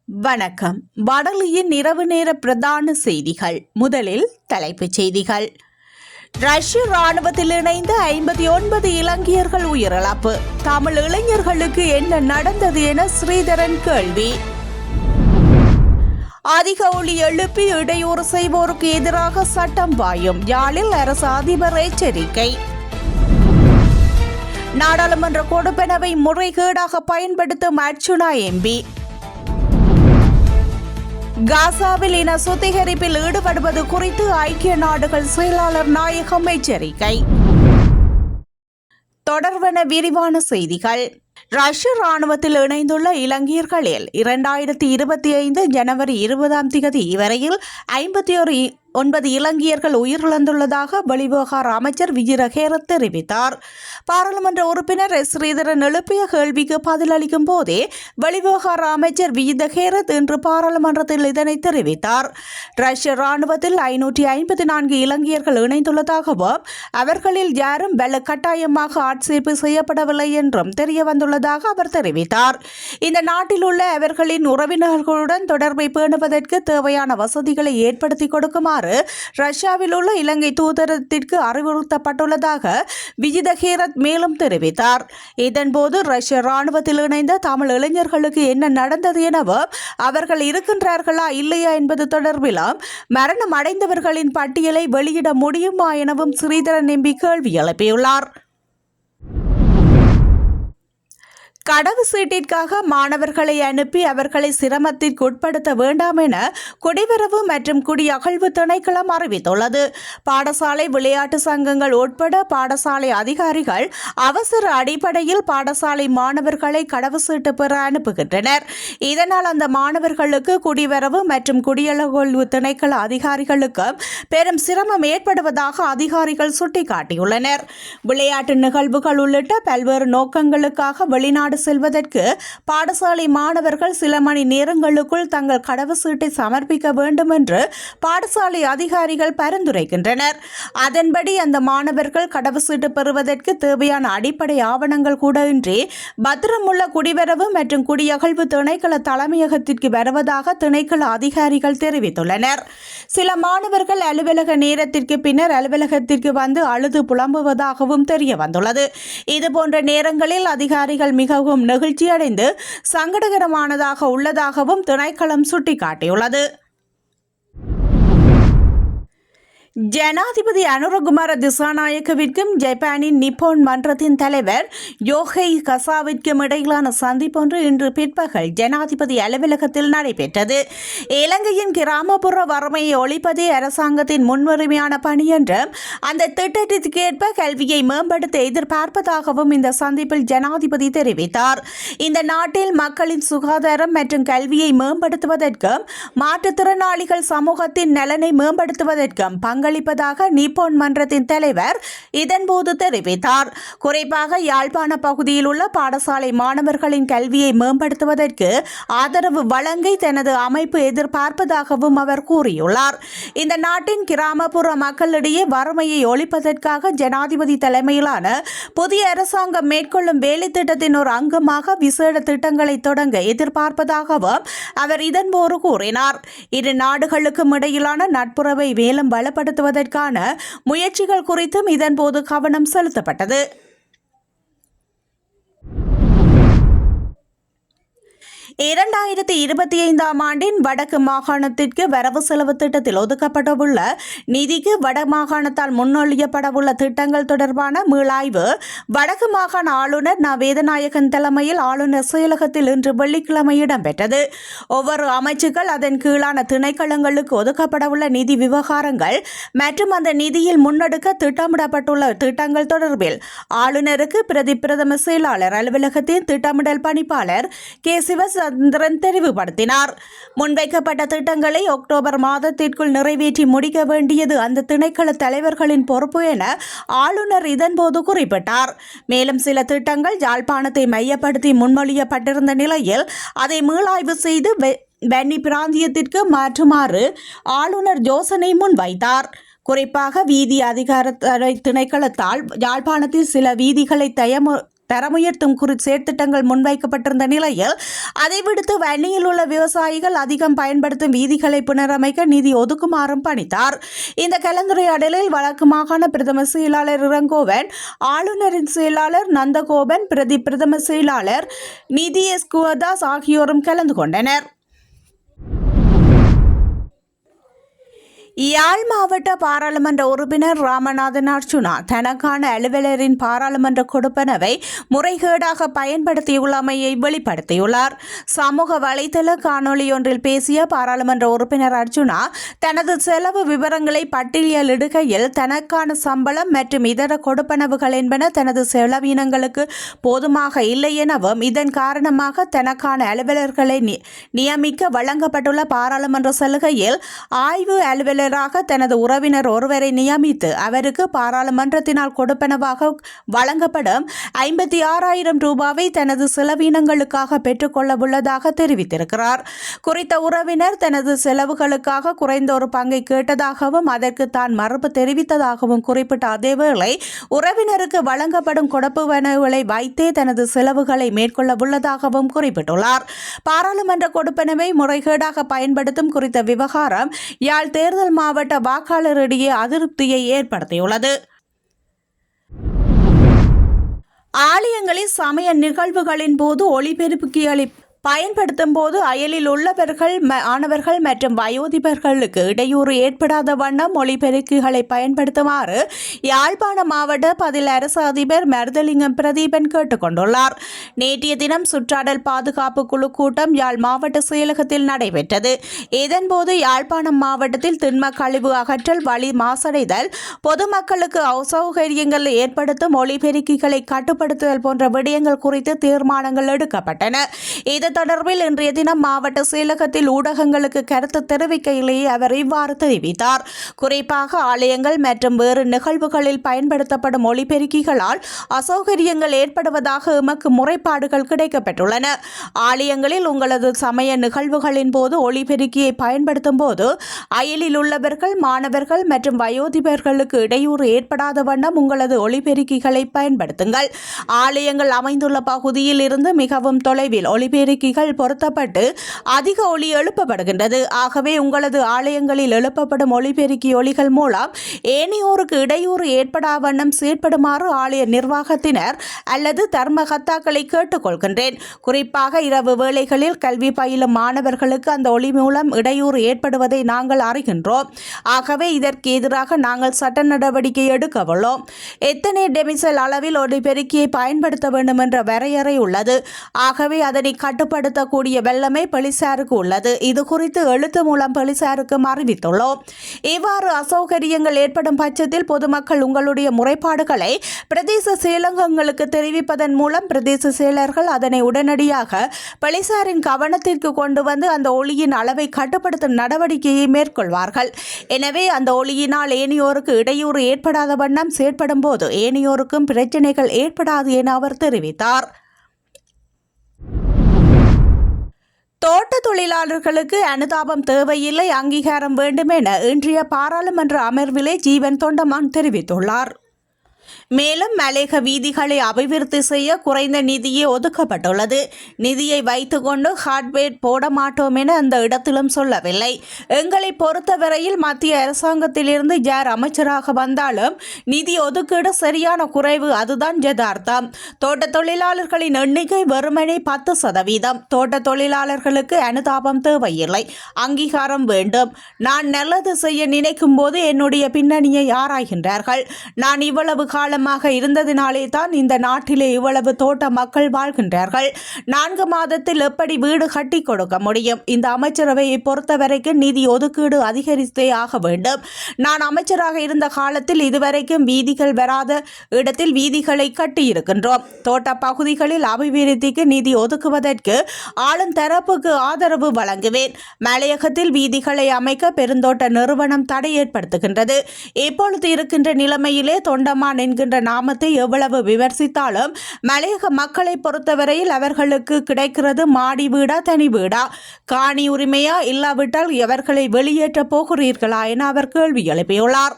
வணக்கம். வடலியின் இரவு நேர பிரதான செய்திகள். முதலில் தலைப்புச் செய்திகள். ரஷ்ய ராணுவத்தில் இணைந்த 59 இலங்கையர்கள் உயிரிழப்பு. தமிழ் இளைஞர்களுக்கு என்ன நடந்தது என ஸ்ரீதரன் கேள்வி. அதிக ஒளி எழுப்பி இடையூறு செய்வோருக்கு எதிராக சட்டம் பாயும். யாழில் அரசு அதிபர் எச்சரிக்கை. நாடாளுமன்ற கொடுப்பனவை முறைகேடாக பயன்படுத்தும் அர்ச்சுனா எம்பி. காசாவில் இன சுத்திகரிப்பில் ஈடுபடுவது குறித்து ஐக்கிய நாடுகள் செயலாளர் நாயகம் எச்சரிக்கை. தொடர்வன விரிவான செய்திகள். ரஷ்ய ராணுவத்தில் இணைந்துள்ள இலங்கையர்களில் 2025 ஜனவரி 20 வரையில் 59 இலங்கையர்கள் உயிரிழந்துள்ளதாக வெளிவிவகார அமைச்சர் விஜித ஹேரத் தெரிவித்தார். பாராளுமன்ற உறுப்பினர் ஸ்ரீதரன் எழுப்பிய கேள்விக்கு பதிலளிக்கும் போதே வெளிவிவகார அமைச்சர் விஜித ஹேரத் இன்று பாராளுமன்றத்தில் இதனை தெரிவித்தார். ரஷ்ய ராணுவத்தில் 554 இலங்கையர்கள் இணைந்துள்ளதாகவும் அவர்களில் யாரும் கட்டாயமாக ஆட்சேர்ப்பு செய்யப்படவில்லை என்றும் தெரிய வந்துள்ளதாக அவர் தெரிவித்தார். இந்த நாட்டில் உள்ள அவர்களின் உறவினர்களுடன் தொடர்பை பேணுவதற்கு தேவையான வசதிகளை ஏற்படுத்தி கொடுக்குமாறு ரஷ்யாவில் உள்ள இலங்கை தூதரகத்திற்கு அறிவுறுத்தப்பட்டுள்ளதாக விஜித ஹேரத் மேலும் தெரிவித்தார். இதன்போது ரஷ்ய ராணுவத்தில் இணைந்த தமிழ் இளைஞர்களுக்கு என்ன நடந்தது எனவும் அவர்கள் இருக்கின்றார்களா இல்லையா என்பது தொடர்பிலும் மரணம் அடைந்தவர்களின் பட்டியலை வெளியிட முடியுமா எனவும் ஸ்ரீதரன் எம்பி கேள்வி எழுப்பியுள்ளார். கடவு சீட்டிற்காக மாணவர்களை அனுப்பி அவர்களை சிரமத்திற்கு உட்படுத்த வேண்டாம் என குடிவரவு மற்றும் குடியகழ்வு திணைக்களம் அறிவித்துள்ளது. பாடசாலை விளையாட்டு சங்கங்கள் உட்பட பாடசாலை அதிகாரிகள் அவசர அடிப்படையில் பாடசாலை மாணவர்களை கடவு சீட்டு பெற அனுப்புகின்றனர். இதனால் அந்த மாணவர்களுக்கு குடிவரவு மற்றும் குடியகழ்வு திணைக்கள அதிகாரிகளுக்கும் பெரும் சிரமம் ஏற்படுவதாக அதிகாரிகள் சுட்டிக்காட்டியுள்ளனர். விளையாட்டு நிகழ்வுகள் உள்ளிட்ட பல்வேறு நோக்கங்களுக்காக வெளிநாடு செல்வதற்கு பாடசாலை மாணவர்கள் சில மணி நேரங்களுக்குள் தங்கள் கடவு சீட்டை சமர்ப்பிக்க வேண்டும் என்று பாடசாலை அதிகாரிகள் பரிந்துரைக்கின்றனர். அதன்படி அந்த மாணவர்கள் கடவு சீட்டு பெறுவதற்கு தேவையான அடிப்படை ஆவணங்கள் கூட இன்றி பத்திரமுள்ள குடிவரவு மற்றும் குடியகழ்வு திணைக்கள தலைமையகத்திற்கு வருவதாக திணைக்கள அதிகாரிகள் தெரிவித்துள்ளனர். சில மாணவர்கள் அலுவலக நேரத்திற்கு பின்னர் அலுவலகத்திற்கு வந்து அழுது புலம்புவதாகவும் தெரிய வந்துள்ளது. இதுபோன்ற நேரங்களில் அதிகாரிகள் மிகவும் நெகிழ்ச்சியடைந்து சங்கடகரமானதாக உள்ளதாகவும் திணைக்களம் சுட்டிக்காட்டியுள்ளது. ஜனாதிபதி அனுரகுமார திசாநாயக்கவிற்கும் ஜப்பானின் நிப்போன் மன்றத்தின் தலைவர் யோஹை கசாவிற்கும் இடையிலான சந்திப்பொன்று இன்று பிற்பகல் ஜனாதிபதி அலுவலகத்தில் நடைபெற்றது. இலங்கையின் கிராமப்புற வறுமையை ஒழிப்பதே அரசாங்கத்தின் முன்னுரிமையான பணி என்றும் அந்த திட்டத்திற்கேற்ப கல்வியை மேம்படுத்த எதிர்பார்ப்பதாகவும் இந்த சந்திப்பில் ஜனாதிபதி தெரிவித்தார். இந்த நாட்டில் மக்களின் சுகாதாரம் மற்றும் கல்வியை மேம்படுத்துவதற்கும் மாற்றுத்திறனாளிகள் சமூகத்தின் நலனை மேம்படுத்துவதற்கும் பங்களிப்பதாக நிப்போன் மன்றத்தின் தலைவர் இதன்போது தெரிவித்தார். குறிப்பாக யாழ்ப்பாண பகுதியில் உள்ள பாடசாலை மாணவர்களின் கல்வியை மேம்படுத்துவதற்கு ஆதரவு வழங்கி தனது அமைப்பு எதிர்பார்ப்பதாகவும் அவர் கூறியுள்ளார். இந்த நாட்டின் கிராமப்புற மக்களிடையே வறுமையை ஒழிப்பதற்காக ஜனாதிபதி தலைமையிலான புதிய அரசாங்கம் மேற்கொள்ளும் வேலை திட்டத்தின் ஒரு அங்கமாக விசேட திட்டங்களை தொடங்க எதிர்பார்ப்பதாகவும் அவர் இதன்போது கூறினார். இரு நாடுகளுக்கும் இடையிலான நட்புறவை மேலும் பலப்படுத்துவதற்கான முயற்சிகள் குறித்தும் இதன்போது கவனம் செலுத்தப்பட்டது. 2025 ஆண்டின் வடக்கு மாகாணத்திற்கு வரவு செலவு திட்டத்தில் ஒதுக்கப்படவுள்ள நிதிக்கு வடமாகாணத்தால் முன்மொழியப்படவுள்ள திட்டங்கள் தொடர்பான மீளாய்வு வடக்கு மாகாண ஆளுநர் ந. வேதநாயகன் தலைமையில் ஆளுநர் செயலகத்தில் இன்று வெள்ளிக்கிழமை இடம்பெற்றது. ஒவ்வொரு அமைச்சுக்கள் அதன் கீழான திணைக்களங்களுக்கு ஒதுக்கப்படவுள்ள நிதி விவகாரங்கள் மற்றும் அந்த நிதியில் முன்னெடுக்க திட்டமிடப்பட்டுள்ள திட்டங்கள் தொடர்பில் ஆளுநருக்கு பிரதம செயலாளர் அலுவலகத்தின் திட்டமிடல் பணிப்பாளர் கே. சிவசந்திரன் தெரிவுபடுத்தினார். முன்வைக்கப்பட்ட திட்டங்களை அக்டோபர் மாதத்திற்குள் நிறைவேற்றி முடிக்க வேண்டியது அந்த திணைக்கள தலைவர்களின் பொறுப்பு என ஆளுநர் இதன்போது குறிப்பிட்டார். மேலும் சில திட்டங்கள் யாழ்ப்பாணத்தை மையப்படுத்தி முன்மொழியப்பட்டிருந்த நிலையில் அதை மீளாய்வு செய்து வன்னி பிராந்தியத்திற்கு மாற்றுமாறு ஆளுநர் யோசனை முன்வைத்தார். குறிப்பாக வீதி அதிகார திணைக்களத்தால் யாழ்ப்பாணத்தில் சில வீதிகளை தரமுயர்த்தும் செயற்திட்டங்கள் முன்வைக்கப்பட்டிருந்த நிலையில் அதை விடுத்து வன்னியில் உள்ள விவசாயிகள் அதிகம் பயன்படுத்தும் வீதிகளை புனரமைக்க நிதி ஒதுக்குமாறும் பணித்தார். இந்த கலந்துரையாடலில் வடக்கு மாகாண பிரதம செயலாளர் இளங்கோவன், ஆளுநரின் செயலாளர் நந்தகோபன், பிரதம செயலாளர் நிதி எஸ் குவதாஸ் ஆகியோரும் கலந்து கொண்டனர். யாழ் மாவட்ட பாராளுமன்ற உறுப்பினர் ராமநாதன் அர்ச்சுனா தனக்கான அலுவலரின் பாராளுமன்ற கொடுப்பனவை முறைகேடாக பயன்படுத்தியுள்ளமையை வெளிப்படுத்தியுள்ளார். சமூக வலைதள காணொலியொன்றில் பேசிய பாராளுமன்ற உறுப்பினர் அர்ச்சுனா தனது செலவு விவரங்களை பட்டியலிடுகையில் தனக்கான சம்பளம் மற்றும் இதர கொடுப்பனவுகள் என்பன தனது செலவினங்களுக்கு போதுமாக இல்லை எனவும் இதன் காரணமாக தனக்கான அலுவலர்களை நியமிக்க வழங்கப்பட்டுள்ள பாராளுமன்ற சலுகையில் ஆய்வு அலுவலர் தனது உறவினர் ஒருவரை நியமித்து அவருக்கு பாராளுமன்றத்தினால் கொடுப்பனவாக வழங்கப்படும் 56,000 ரூபாவை தனது செலவினங்களுக்காக பெற்றுக்கொள்ள உள்ளதாக தெரிவித்திருக்கிறார். குறித்த உறவினர் தனது செலவுகளுக்காக குறைந்த ஒரு பங்கை கேட்டதாகவும் அதற்கு தான் மறுப்பு தெரிவித்ததாகவும் குறிப்பிட்ட அதேவேளை உறவினருக்கு வழங்கப்படும் கொடுப்பனவுகளை வைத்தே தனது செலவுகளை மேற்கொள்ள உள்ளதாகவும் குறிப்பிட்டுள்ளார். பாராளுமன்ற கொடுப்பனவை முறைகேடாக பயன்படுத்தும் குறித்த விவகாரம் யாழ் தேர்தல் மாவட்ட வாக்காளரிடையே அதிருப்தியை ஏற்படுத்தியுள்ளது. ஆலயங்களில் சமய நிகழ்வுகளின் போது ஒளிபெருக்கிகளை பயன்படுத்தும் போது அயலில் உள்ளவர்கள், மாணவர்கள் மற்றும் வயோதிபர்களுக்கு இடையூறு ஏற்படாத வண்ணம் ஒளிபெருக்கிகளை பயன்படுத்துமாறு யாழ்ப்பாண மாவட்ட பதில் அரசு அதிபர் மருதலிங்கம் பிரதீபன் கேட்டுக் கொண்டுள்ளார். நேற்றைய தினம் சுற்றாடல் பாதுகாப்பு குழு கூட்டம் யாழ் மாவட்ட செயலகத்தில் நடைபெற்றது. இதன்போது யாழ்ப்பாணம் மாவட்டத்தில் திண்ம கழிவு அகற்றல், வழி மாசடைதல், பொதுமக்களுக்கு அசௌகரியங்கள் ஏற்படுத்தும் ஒளிபெருக்கிகளை கட்டுப்படுத்துதல் போன்ற விடயங்கள் குறித்து தீர்மானங்கள் எடுக்கப்பட்டன. இது தொடர்பில் இன்றைய தினம் மாவட்ட செயலகத்தில் ஊடகங்களுக்கு கருத்து தெரிவிக்கையிலேயே அவர் இவ்வாறு தெரிவித்தார். குறிப்பாக ஆலயங்கள் மற்றும் வேறு நிகழ்வுகளில் பயன்படுத்தப்படும் ஒளிபெருக்கிகளால் அசௌகரியங்கள் ஏற்படுவதாக எமக்கு முறைப்பாடுகள் கிடைக்கப்பட்டுள்ளன. ஆலயங்களில் உங்களது சமய நிகழ்வுகளின் போது ஒளிபெருக்கியை பயன்படுத்தும் போது அயலில் உள்ளவர்கள், மாணவர்கள் மற்றும் வயோதிபர்களுக்கு இடையூறு ஏற்படாத வண்ணம் உங்களது ஒளிபெருக்கிகளை பயன்படுத்துங்கள். ஆலயங்கள் அமைந்துள்ள பகுதியில் இருந்து மிகவும் தொலைவில் ஒளிபெருக்கிகள் பொருத்தப்பட்டு அதிக ஒலி எழுப்பப்படுகின்றது. ஆகவே உங்களது ஆலயங்களில் எழுப்பப்படும் ஒளிபெருக்கி ஒலிகள் மூலம் ஏனையோருக்கு இடையூறு ஏற்படா வண்ணம் செயற்படுமாறு ஆலய நிர்வாகத்தினர் அல்லது தர்மகர்த்தாக்களை கேட்டுக்கொள்கின்றேன். குறிப்பாக இரவு வேளைகளில் கல்வி பயிலும் மாணவர்களுக்கு அந்த ஒளி மூலம் இடையூறு ஏற்படுவதை நாங்கள் அறிகின்றோம். ஆகவே இதற்கு எதிராக நாங்கள் சட்ட நடவடிக்கை எடுக்க உள்ளோம். எத்தனை டெசிபல் அளவில் ஒளிபெருக்கியை பயன்படுத்த வேண்டும் என்ற வரையறை உள்ளது. ஆகவே அதனை கட்டுப்படுத்தக்கூடிய வல்லமை போலீசாருக்கு உள்ளது. இது குறித்து எழுத்து மூலம் போலீசாருக்கு அறிவித்துள்ளோம். இவ்வாறு அசௌகரியங்கள் ஏற்படும் பட்சத்தில் பொதுமக்கள் உங்களுடைய முறைப்பாடுகளை பிரதேச செயலகங்களுக்கு தெரிவிப்பதன் மூலம் பிரதேச செயலர்கள் அதனை உடனடியாக போலீசாரின் கவனத்திற்கு கொண்டு வந்து அந்த ஒளியின் அளவை கட்டுப்படுத்தும் நடவடிக்கையை மேற்கொள்வார்கள். எனவே அந்த ஒளியினால் ஏனையோருக்கு இடையூறு ஏற்படாத வண்ணம் செயற்படும் போது ஏனையோருக்கும் பிரச்சனைகள் ஏற்படாது என அவர் தெரிவித்தார். தோட்ட தொழிலாளர்களுக்கு அனுதாபம் தேவையில்லை, அங்கீகாரம் வேண்டும் என இன்றைய பாராளுமன்ற அமர்விலே ஜீவன் தொண்டமான் தெரிவித்துள்ளார். மேலும் மலையக வீதிகளை அபிவிருத்தி செய்ய குறைந்த நிதியே ஒதுக்கப்பட்டுள்ளது. நிதியை வைத்துக்கொண்டு ஹார்ட்வேர் போட மாட்டோம் என அந்த இடத்திலும் சொல்லவில்லை. எங்களை பொறுத்தவரையில் மத்திய அரசாங்கத்திலிருந்து யார் அமைச்சராக வந்தாலும் நிதி ஒதுக்கீடு சரியான குறைவு, அதுதான் யதார்த்தம். தோட்ட தொழிலாளர்களின் எண்ணிக்கை வெறுமனே 10%. தோட்ட தொழிலாளர்களுக்கு அனுதாபம் தேவையில்லை, அங்கீகாரம் வேண்டும். நான் நல்லது செய்ய நினைக்கும் போது என்னுடைய பின்னணியை ஆராய்கின்றார்கள். நான் இவ்வளவு காலம் இருந்ததினாலே தான் இந்த நாட்டிலே இவ்வளவு தோட்ட மக்கள் வாழ்கின்றார்கள். 4 மாதத்தில் எப்படி வீடு கட்டி கொடுக்க முடியும்? இந்த அமைச்சரவையை பொறுத்தவரைக்கும் நிதி ஒதுக்கீடு அதிகரித்தே ஆக வேண்டும். நான் அமைச்சராக இருந்த காலத்தில் இதுவரைக்கும் வீதிகள் வராத இடத்தில் வீதிகளை கட்டியிருக்கின்றோம். தோட்ட பகுதிகளில் அபிவிருத்திக்கு நிதி ஒதுக்குவதற்கு ஆளும் தரப்புக்கு ஆதரவு வழங்குவேன். மலையகத்தில் வீதிகளை அமைக்க பெருந்தோட்ட நிறுவனம் தடை ஏற்படுத்துகின்றது. இப்பொழுது இருக்கின்ற நிலைமையிலே தொண்டமான் என்கின்ற நாமத்தை எவ்வளவு விமர்சித்தாலும் மலையக மக்களை பொறுத்தவரையில் அவர்களுக்கு கிடைக்கிறது மாடி வீடா, தனி வீடா, காணி உரிமையா, இல்லாவிட்டால் எவர்களை வெளியேற்ற போகிறீர்களா என அவர் கேள்வி எழுப்பியுள்ளார்.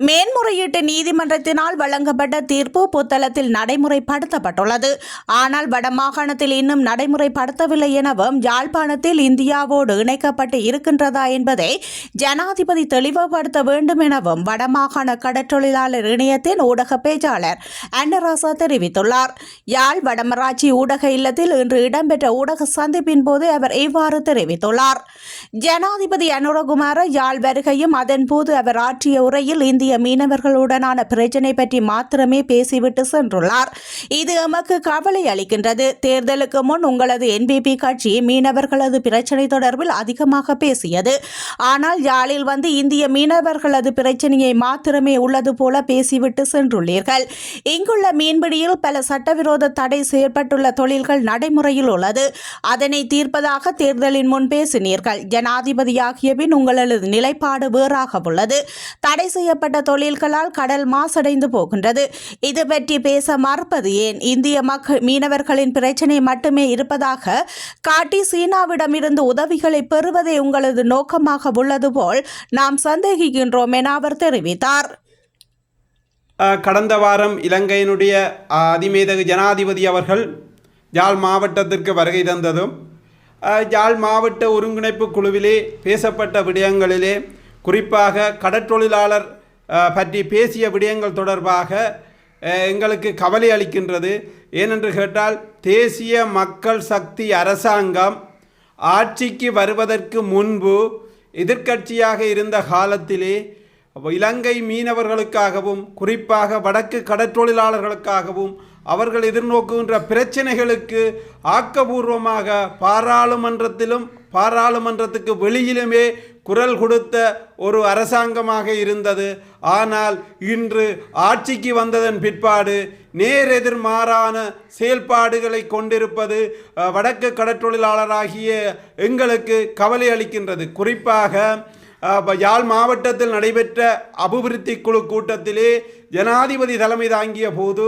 மேன்முறையீட்டு நீதிமன்றத்தினால் வழங்கப்பட்ட தீர்ப்பு புத்தளத்தில் நடைமுறைப்படுத்தப்பட்டுள்ளது. ஆனால் வடமாகாணத்தில் இன்னும் நடைமுறைப்படுத்தவில்லை எனவும் யாழ்ப்பாணத்தில் இந்தியாவோடு இணைக்கப்பட்டு இருக்கின்றதா என்பதை ஜனாதிபதி தெளிவுபடுத்த வேண்டும் எனவும் வடமாகாண கடற்றொழிலாளர் இணையத்தின் ஊடக பேச்சாளர் அன்னராசா தெரிவித்துள்ளார். யாழ் வடமராட்சி ஊடக இல்லத்தில் இன்று இடம்பெற்ற ஊடக சந்திப்பின் போது அவர் இவ்வாறு தெரிவித்துள்ளார். ஜனாதிபதி அனுரகுமார யாழ் வருகையும் அதன்போது அவர் ஆற்றிய உரையில் இந்திய மீனவர்களுடனான பிரச்சினை பற்றி மாத்திரமே பேசிவிட்டு சென்றுள்ளார். இது எமக்கு கவலை அளிக்கின்றது. தேர்தலுக்கு முன் உங்களது NPP கட்சி மீனவர்களது பிரச்சினை தொடர்பில் அதிகமாக பேசியது. ஆனால் யாழில் வந்து இந்திய மீனவர்களது பிரச்சினையை மாத்திரமே உள்ளது போல பேசிவிட்டு சென்றுள்ளீர்கள். இங்குள்ள மீன்பிடியில் பல சட்டவிரோத தடை செய்யப்பட்டுள்ள தொழில்கள் நடைமுறையில் உள்ளது. அதனை தீர்ப்பதாக தேர்தலின் முன் பேசினீர்கள். ஜனாதிபதியாகிய பின் உங்களது நிலைப்பாடு வேறாக உள்ளது. தடை செய்யப்பட்ட தொழில்களால் கடல் மாசடைந்து போகின்றது. இது பற்றி பேச மறுப்பது ஏன்? இந்திய மீனவர்களின் பிரச்சினை மட்டுமே இருப்பதாக காட்டி சீனாவிடமிருந்து உதவிகளை பெறுவதே உங்களது நோக்கமாக உள்ளது போல் நாம் சந்தேகிக்கின்றோம் என அவர் தெரிவித்தார். கடந்த வாரம் இலங்கையினுடைய அதிமேதகு ஜனாதிபதி அவர்கள் யாழ் மாவட்டத்திற்கு வருகை தந்ததும் யாழ் மாவட்ட ஒருங்கிணைப்பு குழுவிலே பேசப்பட்ட விடயங்களிலே குறிப்பாக கடற்றொழிலாளர் பற்றி பேசிய விடயங்கள் தொடர்பாக எங்களுக்கு கவலை அளிக்கின்றது. ஏனென்று கேட்டால் தேசிய மக்கள் சக்தி அரசாங்கம் ஆட்சிக்கு வருவதற்கு முன்பு எதிர்க்கட்சியாக இருந்த காலத்திலே இலங்கை மீனவர்களுக்காகவும் குறிப்பாக வடக்கு கடற்றொழிலாளர்களுக்காகவும் அவர்கள் எதிர்நோக்குகின்ற பிரச்சனைகளுக்கு ஆக்கபூர்வமாக பாராளுமன்றத்துக்கு வெளியிலுமே குரல் கொடுத்த ஒரு அரசாங்கமாக இருந்தது. ஆனால் இன்று ஆட்சிக்கு வந்ததன் பிற்பாடு நேரெதிர்மாறான செயல்பாடுகளை கொண்டிருப்பது வடக்கு கடற்றொழிலாளராகிய எங்களுக்கு கவலை அளிக்கின்றது. குறிப்பாக யாழ் மாவட்டத்தில் நடைபெற்ற அபிவிருத்தி குழு கூட்டத்திலே ஜனாதிபதி தலைமை தாங்கிய போது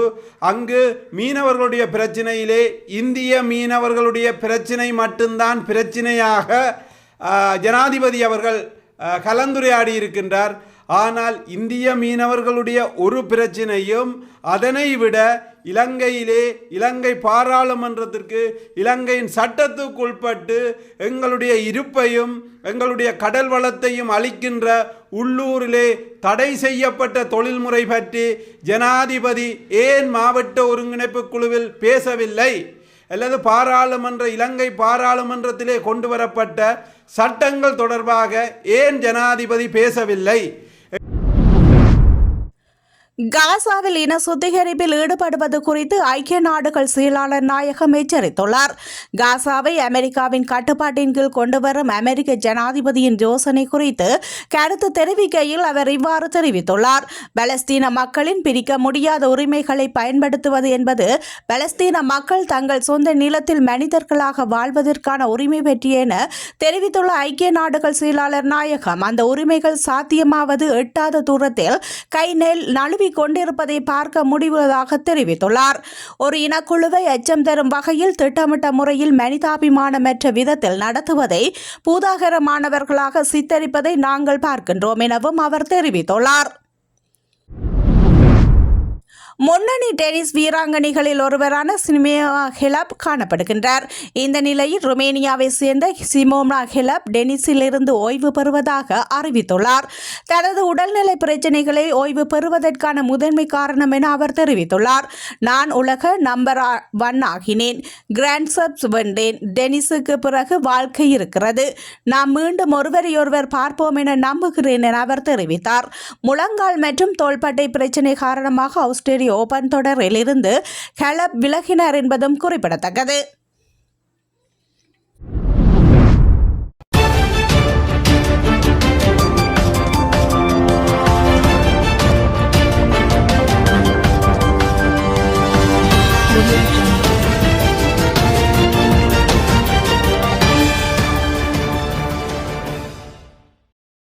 அங்கு மீனவர்களுடைய பிரச்சினையிலே இந்திய மீனவர்களுடைய பிரச்சினை மட்டும்தான் பிரச்சினையாக ஜனாதிபதி அவர்கள் கலந்துரையாடி இருக்கின்றார். ஆனால் இந்திய மீனவர்களுடைய ஒரு பிரச்சினையும் அதனை விட இலங்கை பாராளுமன்றத்திற்கு இலங்கையின் சட்டத்துக்குட்பட்டு எங்களுடைய இருப்பையும் எங்களுடைய கடல் வளத்தையும் அளிக்கின்ற உள்ளூரிலே தடை செய்யப்பட்ட தொழில்முறை பற்றி ஜனாதிபதி ஏன் மாவட்ட ஒருங்கிணைப்பு குழுவில் பேசவில்லை? அல்லது இலங்கை பாராளுமன்றத்திலே கொண்டு வரப்பட்ட சட்டங்கள் தொடர்பாக ஏன் ஜனாதிபதி பேசவில்லை? காசாவில் இன சுத்திகரிப்பில் ஈடுபடுவது குறித்து ஐக்கிய நாடுகள் செயலாளர் நாயகம் எச்சரித்துள்ளார். காசாவை அமெரிக்காவின் கட்டுப்பாட்டின் கீழ் கொண்டுவரும் அமெரிக்க ஜனாதிபதியின் யோசனை குறித்து கருத்து தெரிவிக்கையில் அவர் இவ்வாறு தெரிவித்துள்ளார். பலஸ்தீன மக்களின் பிரிக்க முடியாத உரிமைகளை பயன்படுத்துவது என்பது பலஸ்தீன மக்கள் தங்கள் சொந்த நிலத்தில் மனிதர்களாக வாழ்வதற்கான உரிமை பற்றி என தெரிவித்துள்ள ஐக்கிய நாடுகள் செயலாளர் நாயகம் அந்த உரிமைகள் சாத்தியமாவது எட்டாத தூரத்தில் கை நழுவி கொண்டிருப்பதை பார்க்க முடிவதாக தெரிவித்துள்ளார். ஒரு இனக்குழுவை அச்சம் தரும் வகையில் திட்டமிட்ட முறையில் மனிதாபிமானமற்ற விதத்தில் நடத்துவதை பூதாகரமானவர்களாக சித்தரிப்பதை நாங்கள் பார்க்கின்றோம் எனவும் அவர் தெரிவித்துள்ளார். முன்னணி டென்னிஸ் வீராங்கனைகளில் ஒருவரான சிமோனா ஹெலப் காணப்படுகின்றார். இந்த நிலையில் ருமேனியாவை சேர்ந்த சிமோனா ஹெலப் டென்னிஸிலிருந்து ஓய்வு பெறுவதாக அறிவித்துள்ளார். தனது உடல்நிலை பிரச்சினைகளை ஓய்வு பெறுவதற்கான முதன்மை காரணம் என அவர் தெரிவித்துள்ளார். நான் உலக நம்பர் 1 ஆகினேன். கிராண்ட் ஸ்லம்ஸ் வென்றேன். டென்னிஸுக்கு பிறகு வாழ்க்கை இருக்கிறது. நாம் மீண்டும் ஒருவரையொருவர் பார்ப்போம் என நம்புகிறேன் என அவர் தெரிவித்தார். முழங்கால் மற்றும் தோள்பட்டை பிரச்சினை காரணமாக ஆஸ்திரேலிய ஓபன் தொடரில் இருந்து ஹெலப் விலகினார் என்பதும் குறிப்பிடத்தக்கது.